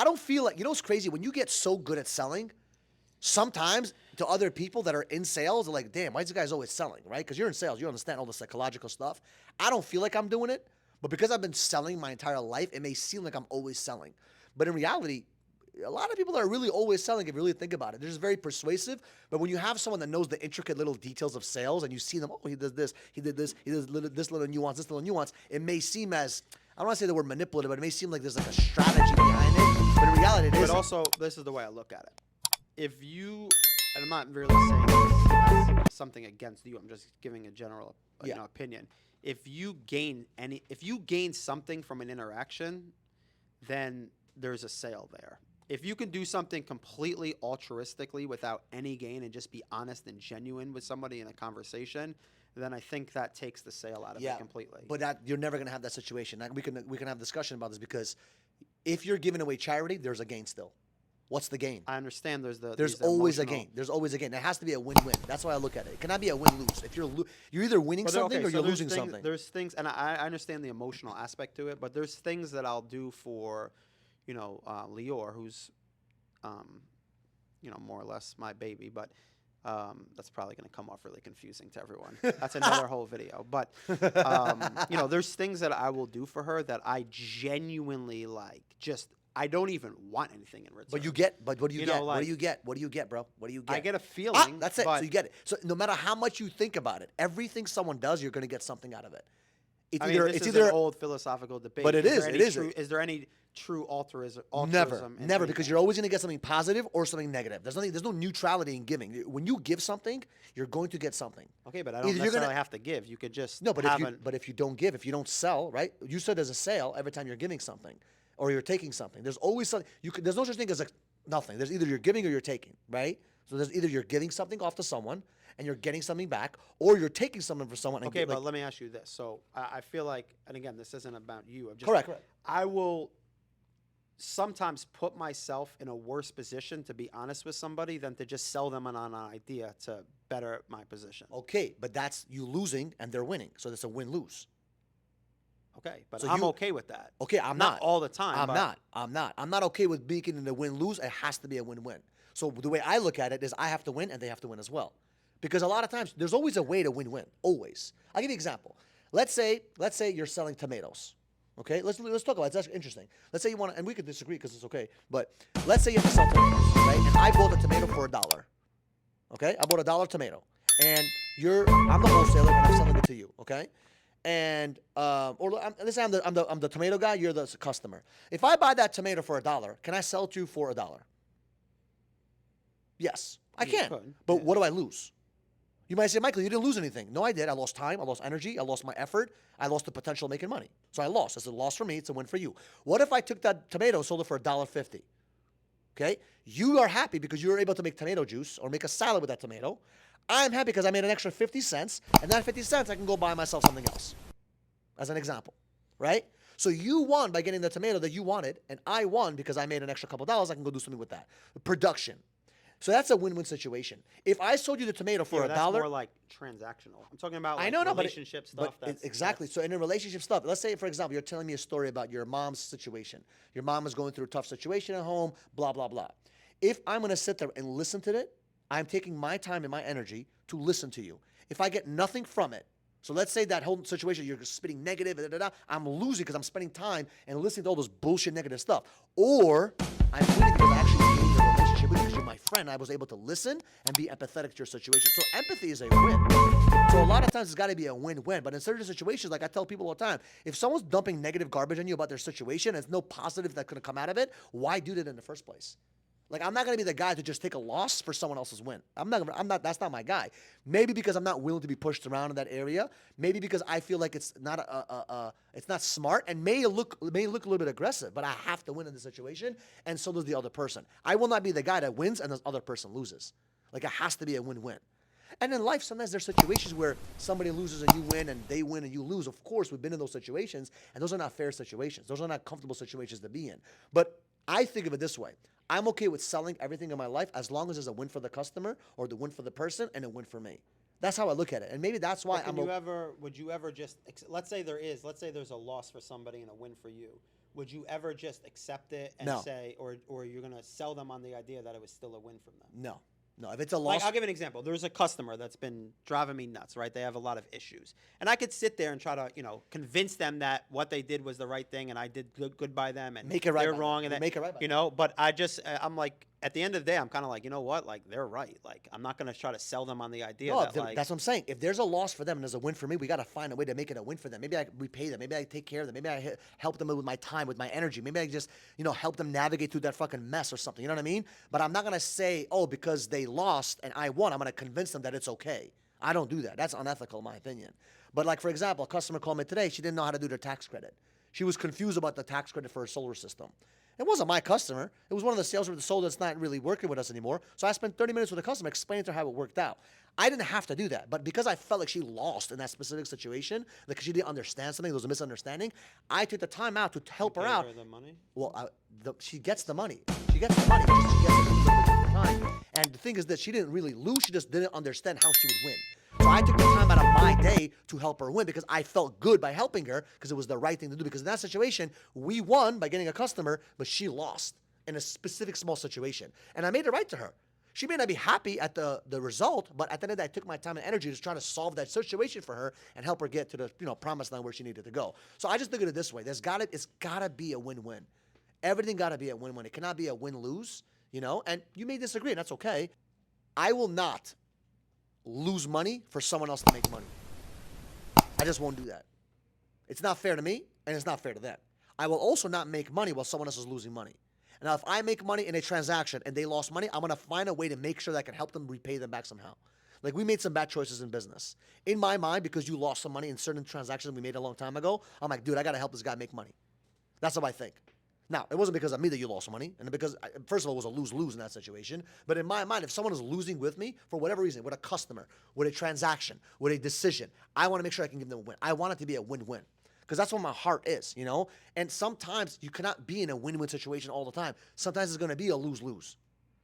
I don't feel like, you know what's crazy? When you get so good at selling, sometimes to other people that are in sales, they're like, damn, why is this guy's always selling, right? Because you're in sales, you understand all the psychological stuff. I don't feel like I'm doing it, but because I've been selling my entire life, it may seem like I'm always selling. But in reality, a lot of people are really always selling if you really think about it. They're just very persuasive. But when you have someone that knows the intricate little details of sales and you see them, oh, he does this, he did this, he does this little nuance, this little nuance, it may seem as, I don't want to say the word manipulative, but it may seem like there's like a strategy behind it. But in reality, it But isn't. also, this is the way I look at it. If you, and I'm not really saying this as something against you, I'm just giving a general opinion. If you gain something from an interaction, then there's a sale there. If you can do something completely altruistically without any gain and just be honest and genuine with somebody in a conversation, then I think that takes the sale out of it completely. But that you're never gonna have that situation. We can have a discussion about this because if you're giving away charity, there's a gain still. What's the gain? I understand there's always a gain. There's always a gain. There has to be a win-win. That's why I look at it. It cannot be a win-lose. If you're either winning something or you're losing something. There's things, and I understand the emotional aspect to it, but there's things that I'll do for, Lior, who's, more or less my baby, but that's probably going to come off really confusing to everyone. That's another whole video. But, there's things that I will do for her that I genuinely like. I don't even want anything in return. But what do you get? What do you get? What do you get, bro? What do you get? I get a feeling. That's it. So you get it. So no matter how much you think about it, everything someone does, you're going to get something out of it. It's either an old philosophical debate. But it is. Is there any true altruism? Never, because you're always going to get something positive or something negative. There's no neutrality in giving. When you give something, you're going to get something. Okay, but I don't necessarily have to give. You could just but if you don't give, if you don't sell, right? You said there's a sale every time you're giving something or you're taking something. There's always something. There's no such thing as nothing. There's either you're giving or you're taking, right? So there's either you're giving something off to someone and you're getting something back, or you're taking something from someone. Okay, but let me ask you this. So I feel like, and again, this isn't about you. Correct. I will sometimes put myself in a worse position to be honest with somebody than to just sell them on an idea to better my position. Okay, but that's you losing and they're winning. So that's a win-lose. Okay, but I'm okay with that. Okay, I'm not all the time. I'm not okay with being in a win-lose. It has to be a win-win. So the way I look at it is I have to win and they have to win as well. Because a lot of times there's always a way to win-win. Always. I'll give you an example. Let's say you're selling tomatoes. Okay, let's talk about it. That's interesting. Let's say you want to, and we could disagree because it's okay. But let's say you have to sell tomatoes, right? And I bought a tomato for $1. Okay, I bought $1 tomato, and I'm the wholesaler and I'm selling it to you. Okay, and let's say I'm the tomato guy. You're the customer. If I buy that tomato for $1, can I sell it to you for $1? Yes, I can. But what do I lose? You might say, Michael, you didn't lose anything. No, I did. I lost time. I lost energy. I lost my effort. I lost the potential of making money. So I lost. It's a loss for me. It's a win for you. What if I took that tomato and sold it for $1.50? Okay? You are happy because you were able to make tomato juice or make a salad with that tomato. I'm happy because I made an extra 50 cents, and that 50 cents I can go buy myself something else, as an example, right? So you won by getting the tomato that you wanted, and I won because I made an extra couple dollars. I can go do something with that. Production. So that's a win-win situation. If I sold you the tomato for $1, that's more like transactional. I'm talking about relationship stuff. Exactly. So in a relationship stuff, let's say, for example, you're telling me a story about your mom's situation. Your mom is going through a tough situation at home, blah, blah, blah. If I'm going to sit there and listen to it, I'm taking my time and my energy to listen to you. If I get nothing from it, so let's say that whole situation, you're spitting negative, I'm losing because I'm spending time and listening to all this bullshit negative stuff. Or I'm winning because I actually gained a relationship with you because you're my friend. I was able to listen and be empathetic to your situation. So empathy is a win. So a lot of times it's got to be a win-win. But in certain situations, like I tell people all the time, if someone's dumping negative garbage on you about their situation and there's no positive that's going to come out of it, why do that in the first place? Like, I'm not going to be the guy to just take a loss for someone else's win. That's not my guy. Maybe because I'm not willing to be pushed around in that area. Maybe because I feel like it's not it's not smart and may look a little bit aggressive, but I have to win in the situation, and so does the other person. I will not be the guy that wins and the other person loses. Like, it has to be a win-win. And in life, sometimes there's situations where somebody loses and you win and they win and you lose. Of course, we've been in those situations, and those are not fair situations. Those are not comfortable situations to be in. But I think of it this way. I'm okay with selling everything in my life as long as there's a win for the customer or the win for the person and a win for me. That's how I look at it. And maybe that's why would you ever just, let's say there's a loss for somebody and a win for you. would you ever just accept it and No. say, or you're gonna sell them on the idea that it was still a win from them? No. No. If it's a Like, loss, I'll give an example. There's a customer that's been driving me nuts, right? They have a lot of issues. And I could sit there and try to, convince them that what they did was the right thing and I did good by them and Make it right they're by them. wrong and that, Make it right by but I'm like, at the end of the day, I'm kind of like, you know what? Like, they're right. Like, I'm not going to try to sell them on the idea no, that, like, that's what I'm saying. If there's a loss for them and there's a win for me, we got to find a way to make it a win for them. Maybe I repay them. Maybe I take care of them. Maybe I help them with my time, with my energy. Maybe I just, help them navigate through that fucking mess or something. You know what I mean? But I'm not going to say, oh, because they lost and I won, I'm going to convince them that it's okay. I don't do that. That's unethical in my opinion. But like, for example, a customer called me today. She didn't know how to do their tax credit. She was confused about the tax credit for a solar system. It wasn't my customer. It was one of the sales reps that sold that's not really working with us anymore. So I spent 30 minutes with the customer explaining to her how it worked out. I didn't have to do that. But because I felt like she lost in that specific situation, because she didn't understand something, there was a misunderstanding, I took the time out to help her pay out. her the money? Well, she gets the money. She gets the money. She gets it at the time. And the thing is that she didn't really lose. She just didn't understand how she would win. So I took the time out of my day to help her win because I felt good by helping her because it was the right thing to do. Because in that situation, we won by getting a customer, but she lost in a specific small situation. And I made it right to her. She may not be happy at the result, but at the end of the day, I took my time and energy to try to solve that situation for her and help her get to the promised land where she needed to go. So I just look at it this way: it's gotta be a win-win. Everything gotta be a win-win. It cannot be a win-lose. And you may disagree, and that's okay. I will not lose money for someone else to make money. I just won't do that. It's not fair to me, and it's not fair to them. I will also not make money while someone else is losing money. And now, if I make money in a transaction and they lost money, I'm going to find a way to make sure that I can help them repay them back somehow. Like, we made some bad choices in business. In my mind, because you lost some money in certain transactions we made a long time ago, I'm like, dude, I got to help this guy make money. That's how I think. Now, it wasn't because of me that you lost money, and because, first of all, it was a lose-lose in that situation. But in my mind, if someone is losing with me for whatever reason, with a customer, with a transaction, with a decision, I want to make sure I can give them a win. I want it to be a win-win because that's what my heart is, And sometimes you cannot be in a win-win situation all the time. Sometimes it's going to be a lose-lose.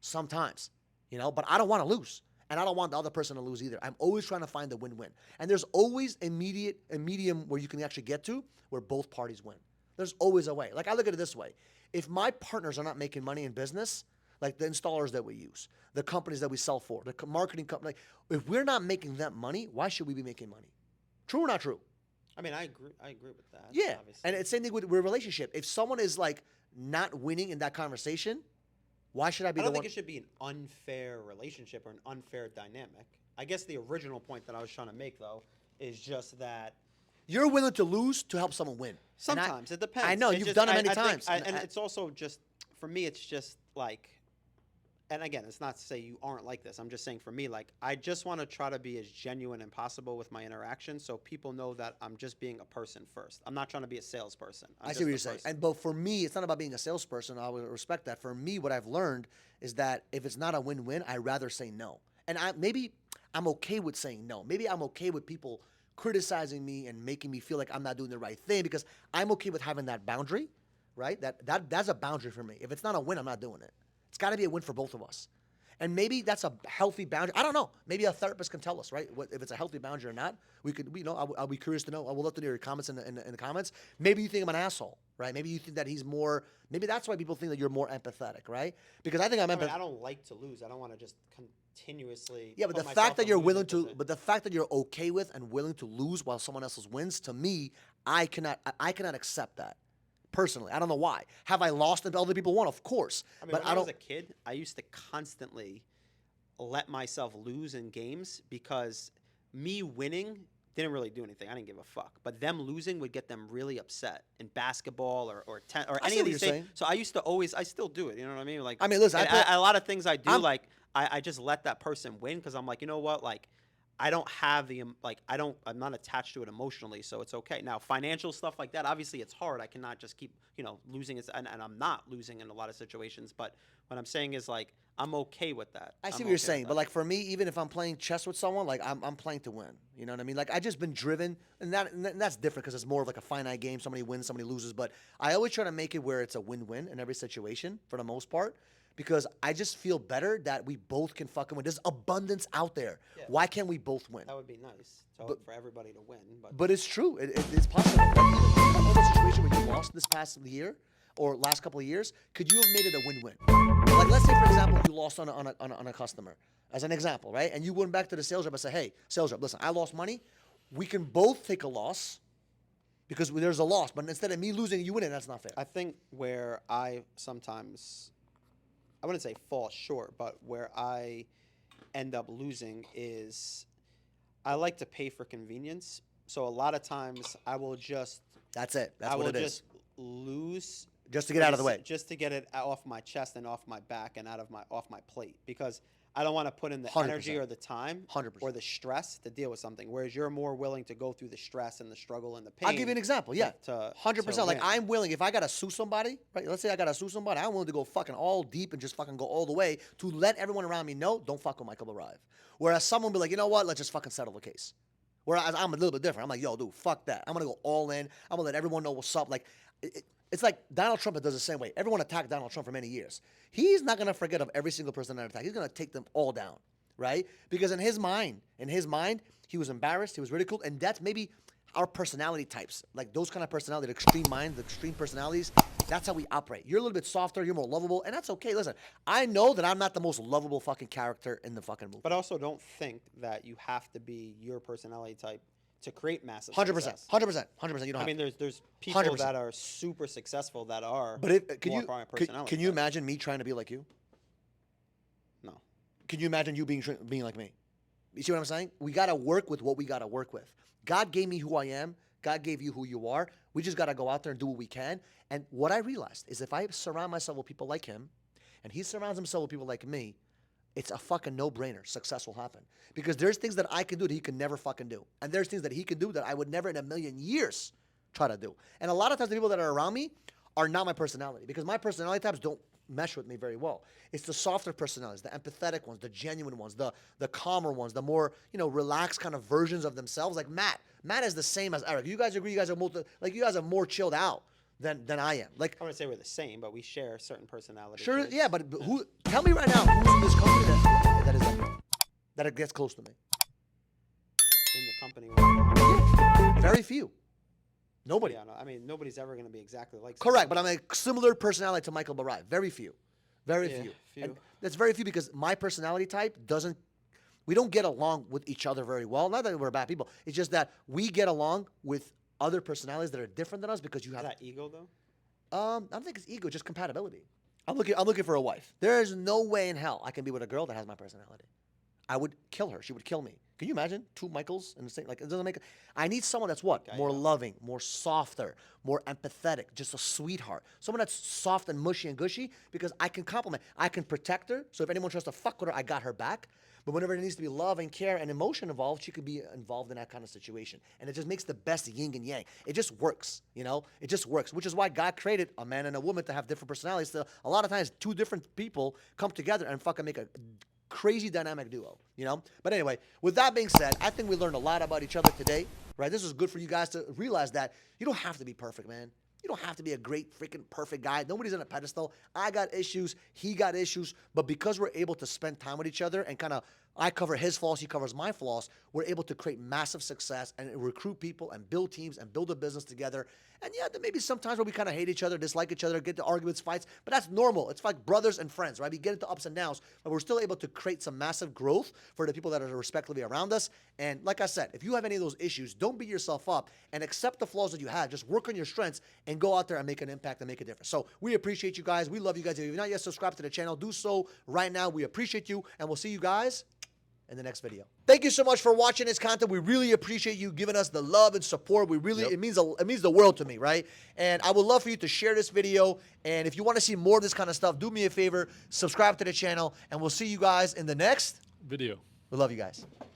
Sometimes, But I don't want to lose, and I don't want the other person to lose either. I'm always trying to find the win-win, and there's always a medium where you can actually get to where both parties win. There's always a way. Like, I look at it this way. If my partners are not making money in business, like the installers that we use, the companies that we sell for, the marketing company, if we're not making that money, why should we be making money? True or not true? I mean, I agree with that. Yeah. Obviously. And it's same thing with a relationship. If someone is like not winning in that conversation, why should I be I the don't one? think it should be an unfair relationship or an unfair dynamic. I guess the original point that I was trying to make, though, is just that You're willing to lose to help someone win. sometimes it depends. I know, It you've just- done it many I think- times. and it's also just, for me, it's just like, and again, it's not to say you aren't like this. I'm just saying for me, like, I just want to try to be as genuine as possible with my interaction so people know that I'm just being a person first. I'm not trying to be a salesperson. I see what you're saying. But for me, it's not about being a salesperson. I would respect that. For me, what I've learned is that if it's not a win-win, I'd rather say no. And maybe I'm okay with saying no. Maybe I'm okay with people criticizing me and making me feel like I'm not doing the right thing because I'm okay with having that boundary, right? That's a boundary for me. If it's not a win, I'm not doing it. It's got to be a win for both of us. And maybe that's a healthy boundary. I don't know. Maybe a therapist can tell us, right? If it's a healthy boundary or not. I'll be curious to know. I will love to hear your comments in the comments. Maybe you think I'm an asshole, right? Maybe you think that he's more. Maybe that's why people think that you're more empathetic, right? Because I think I'm empathetic. I don't like to lose. I don't want to just continuously. Yeah, but put the myself fact that in you're losing willing to, position. but the fact that you're okay with and willing to lose while someone else's wins, to me, I cannot accept that. Personally, I don't know why. Have I lost and other people won? Of course, I mean, but when I don't. was a kid, I used to constantly let myself lose in games because me winning didn't really do anything. I didn't give a fuck. But them losing would get them really upset in basketball or I see any of what these you're things. saying. So I used to always, I still do it. You know what I mean? Like, I mean, listen, a lot of things I do, I'm- I just let that person win because I'm like, you know what, like. I don't have I'm not attached to it emotionally, so it's okay. Now, financial stuff like that, obviously it's hard. I cannot just keep, losing it, and I'm not losing in a lot of situations, but what I'm saying is, like, I'm okay with that. I see I'm what you're okay saying, with but that. like for me, even if I'm playing chess with someone, like I'm playing to win. You know what I mean? Like I just been driven, and that's different because it's more of like a finite game. Somebody wins, somebody loses. But I always try to make it where it's a win-win in every situation for the most part. because I just feel better that we both can fucking win. There's abundance out there. Yeah. Why can't we both win? That would be nice for everybody to win. But it's true. It's possible. Like, even in a situation where you lost this past year or last couple of years, could you have made it a win-win? Like, let's say, for example, you lost on a customer, as an example, right? And you went back to the sales rep and said, hey, sales rep, listen, I lost money. We can both take a loss because there's a loss. But instead of me losing and you winning, that's not fair. I think where I sometimes, I wouldn't say fall short, but where I end up losing is I like to pay for convenience. So a lot of times I will just That's it. That's I what will it is. just lose Just to get out of the way. just to get it off my chest and off my back and off my plate, because I don't want to put in the 100%. energy or the time 100%. or the stress to deal with something, whereas you're more willing to go through the stress and the struggle and the pain. I'll give you an example. Yeah, to 100%. Like, win. I'm willing, if I gotta sue somebody, right? Let's say I gotta sue somebody, I'm willing to go fucking all deep and just fucking go all the way to let everyone around me know, don't fuck with Michael Barive. Whereas someone will be like, you know what? Let's just fucking settle the case. Whereas I'm a little bit different. I'm like, yo, dude, fuck that. I'm gonna go all in. I'm gonna let everyone know what's up. Like, it's like Donald Trump does the same way. Everyone attacked Donald Trump for many years. He's not gonna forget of every single person that attacked. He's gonna take them all down, right? Because in his mind, he was embarrassed, he was ridiculed, and that's maybe our personality types, like those kind of personality, the extreme minds, the extreme personalities. That's how we operate. You're a little bit softer, you're more lovable, and that's okay. Listen, I know that I'm not the most lovable fucking character in the fucking movie. But also, don't think that you have to be your personality type to create massive 100%, success. 100%, 100%. You don't. I mean, have there's people 100%. that are super successful that are. But if, can more you from a can, personality can you type. imagine me trying to be like you? No. Can you imagine you being like me? You see what I'm saying? We got to work with what we got to work with. God gave me who I am. God gave you who you are. We just got to go out there and do what we can. And what I realized is if I surround myself with people like him, and he surrounds himself with people like me, it's a fucking no-brainer. Success will happen. Because there's things that I can do that he can never fucking do. And there's things that he can do that I would never in a million years try to do. And a lot of times the people that are around me are not my personality, because my personality types don't mesh with me very well. It's the softer personalities, the empathetic ones, the genuine ones, the calmer ones, the more, relaxed kind of versions of themselves. Like Matt. Matt is the same as Eric. You guys agree? You guys are more chilled out than I am. Like, I wouldn't say we're the same, but we share certain personalities. sure, yeah, but who? Tell me right now, who's in this company that is like that it gets close to me? In the company. Very few. Nobody. Yeah, no, I mean, nobody's ever going to be exactly like. Correct, but I'm a similar personality to Michael Barive. Very few. Very Yeah, few. few. And that's very few because my personality type doesn't. We don't get along with each other very well. Not that we're bad people. It's just that we get along with other personalities that are different than us because you Is have. that ego though? I don't think it's ego, just compatibility. I'm looking for a wife. There is no way in hell I can be with a girl that has my personality. I would kill her. She would kill me. Can you imagine two Michaels in the same? Like, it doesn't make. I need someone that's what? Okay, More yeah. loving, more softer, more empathetic, just a sweetheart. Someone that's soft and mushy and gushy because I can compliment. I can protect her. So if anyone tries to fuck with her, I got her back. But whenever there needs to be love and care and emotion involved, she could be involved in that kind of situation. And it just makes the best yin and yang. It just works, It just works, which is why God created a man and a woman to have different personalities. So a lot of times, two different people come together and fucking make a crazy dynamic duo, But anyway, with that being said, I think we learned a lot about each other today, right? This was good for you guys to realize that you don't have to be perfect, man. You don't have to be a great freaking perfect guy. Nobody's on a pedestal. I got issues. He got issues. But because we're able to spend time with each other and kind of I cover his flaws, he covers my flaws, we're able to create massive success and recruit people and build teams and build a business together. And yeah, there may be some times where we kind of hate each other, dislike each other, get into arguments, fights, but that's normal. It's like brothers and friends, right? We get into ups and downs, but we're still able to create some massive growth for the people that are respectively around us. And like I said, if you have any of those issues, don't beat yourself up and accept the flaws that you have. Just work on your strengths and go out there and make an impact and make a difference. So we appreciate you guys. We love you guys. If you're not yet subscribed to the channel, do so right now. We appreciate you, and we'll see you guys in the next video. Thank you so much for watching this content. We really appreciate you giving us the love and support. We really, it means the world to me, right? And I would love for you to share this video. And if you want to see more of this kind of stuff, do me a favor, subscribe to the channel, and we'll see you guys in the next video. We love you guys.